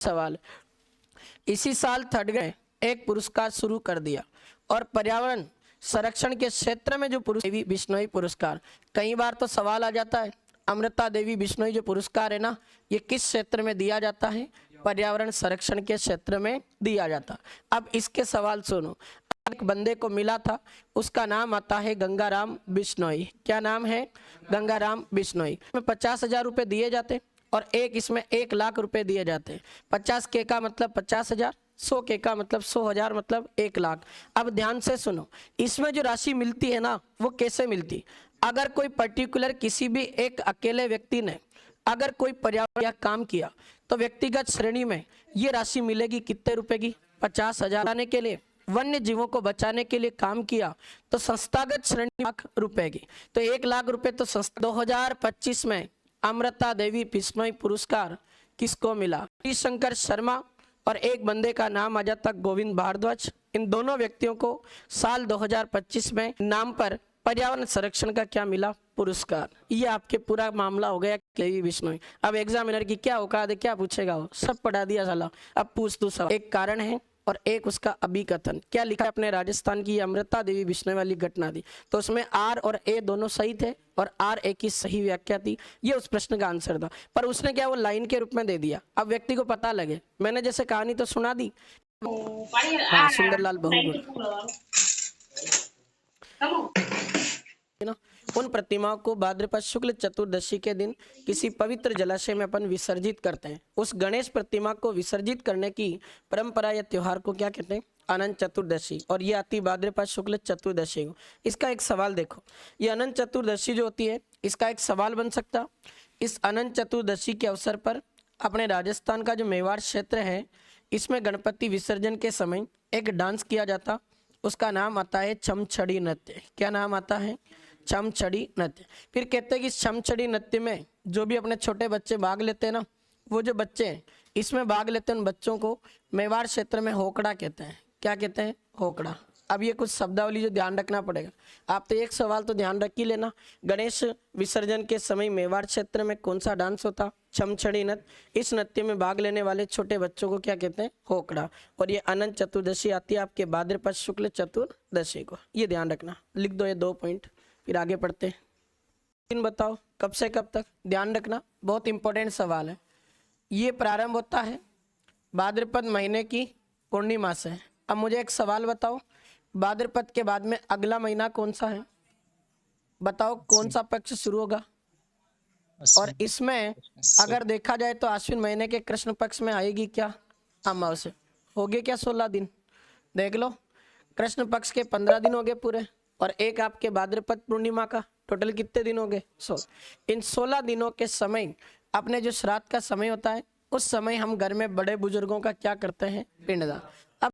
सवाल। इसी साल थर्ड ने एक पुरस्कार शुरू कर दिया और पर्यावरण संरक्षण के क्षेत्र में जो देवी बिश्नोई पुरस्कार, कई बार तो सवाल आ जाता है अमृता देवी बिश्नोई जो पुरस्कार है ना, ये किस क्षेत्र में दिया जाता है? पर्यावरण संरक्षण के क्षेत्र में दिया जाता। अब इसके सवाल सुनो। एक बंदे को मिला था, उसका नाम आता है गंगाराम बिश्नोई। क्या नाम है? गंगाराम बिश्नोई। में 50,000 रुपये दिए जाते और एक इसमें 1 लाख रुपए दिए जाते। 50 के का मतलब 50,000, 100 के का मतलब 100,000 मतलब 1 लाख। अब ध्यान से सुनो, इसमें जो राशि मिलती है ना, वो कैसे मिलती? अगर कोई पर्टिकुलर किसी भी एक अकेले व्यक्ति ने अगर कोई पर्यावरण काम किया तो व्यक्तिगत श्रेणी में ये राशि मिलेगी कितने रुपए की? 50,000। आने के लिए वन्य जीवों को बचाने के लिए काम किया तो संस्थागत श्रेणी लाख रुपए की, तो 1 लाख रुपए तो संस्था। 2025 में अमृता देवी बिश्नोई पुरस्कार किसको मिला? शंकर शर्मा और एक बंदे का नाम आ जाता गोविंद भारद्वाज। इन दोनों व्यक्तियों को साल 2025 में नाम पर पर्यावरण संरक्षण का क्या मिला? पुरस्कार। ये आपके पूरा मामला हो गया देवी बिश्नोई। अब एग्जामिनर की क्या औकात है, क्या पूछेगा वो, सब पढ़ा दिया साला। अब पूछ दो सवाल। एक कारण है और एक उसका अभिकथन। क्या लिखा है अपने राजस्थान की अमृता देवी बिश्नोई वाली घटना दी, तो उसमें आर और ए दोनों सही थे और आर ए की सही व्याख्या थी। ये उस प्रश्न का आंसर था, पर उसने क्या वो लाइन के रूप में दे दिया। अब व्यक्ति को पता लगे, मैंने जैसे कहानी तो सुना दी। हाँ, सुंदरलाल बहुगुण ना, उन प्रतिमाओं को भाद्रपद शुक्ल चतुर्दशी के दिन किसी पवित्र जलाशय में अपन विसर्जित करते हैं। उस गणेश प्रतिमा को विसर्जित करने की परंपरा या त्योहार को क्या कहते हैं? अनंत चतुर्दशी। और ये आती भाद्रपद शुक्ल चतुर्दशी को। इसका एक सवाल देखो, ये अनंत चतुर्दशी जो होती है, इसका एक सवाल बन सकता, इस अनंत चतुर्दशी के अवसर पर अपने राजस्थान का जो मेवाड़ क्षेत्र है, इसमें गणपति विसर्जन के समय एक डांस किया जाता, उसका नाम आता है छमछड़ी नृत्य। क्या नाम आता है? छमछड़ी नृत्य। फिर कहते हैं कि छमछड़ी नृत्य में जो भी अपने छोटे बच्चे भाग लेते हैं ना, वो जो बच्चे हैं इसमें भाग लेते हैं, उन बच्चों को मेवाड़ क्षेत्र में होकड़ा कहते हैं। क्या कहते हैं? होकड़ा। अब ये कुछ शब्दावली जो ध्यान रखना पड़ेगा। आप तो एक सवाल तो ध्यान रख ही लेना, गणेश विसर्जन के समय मेवाड़ क्षेत्र में कौन सा डांस होता? छमछड़ी नृत्य। इस नृत्य में भाग लेने वाले छोटे बच्चों को क्या कहते हैं? होकड़ा। और ये अनंत चतुर्दशी आती है आपके भाद्रपद शुक्ल चतुर्दशी को। ये ध्यान रखना, लिख दो ये 2 पॉइंट। फिर आगे पढ़ते हैं। दिन बताओ कब से कब तक? ध्यान रखना, बहुत इंपॉर्टेंट सवाल है। ये प्रारंभ होता है भाद्रपद महीने की पूर्णिमा से। अब मुझे एक सवाल बताओ, भाद्रपद के बाद में अगला महीना कौन सा है? बताओ कौन सा पक्ष शुरू होगा? और इसमें अगर देखा जाए तो आश्विन महीने के कृष्ण पक्ष में आएगी क्या? अमावस्या। हो गए क्या 16 दिन? देख लो, कृष्ण पक्ष के 15 दिन हो गए पूरे और एक आपके भाद्रपद पूर्णिमा का, टोटल कितने दिन हो गए? 16। इन 16 दिनों के समय अपने जो श्राद्ध का समय होता है, उस समय हम घर में बड़े बुजुर्गों का क्या करते हैं? पिंडदान।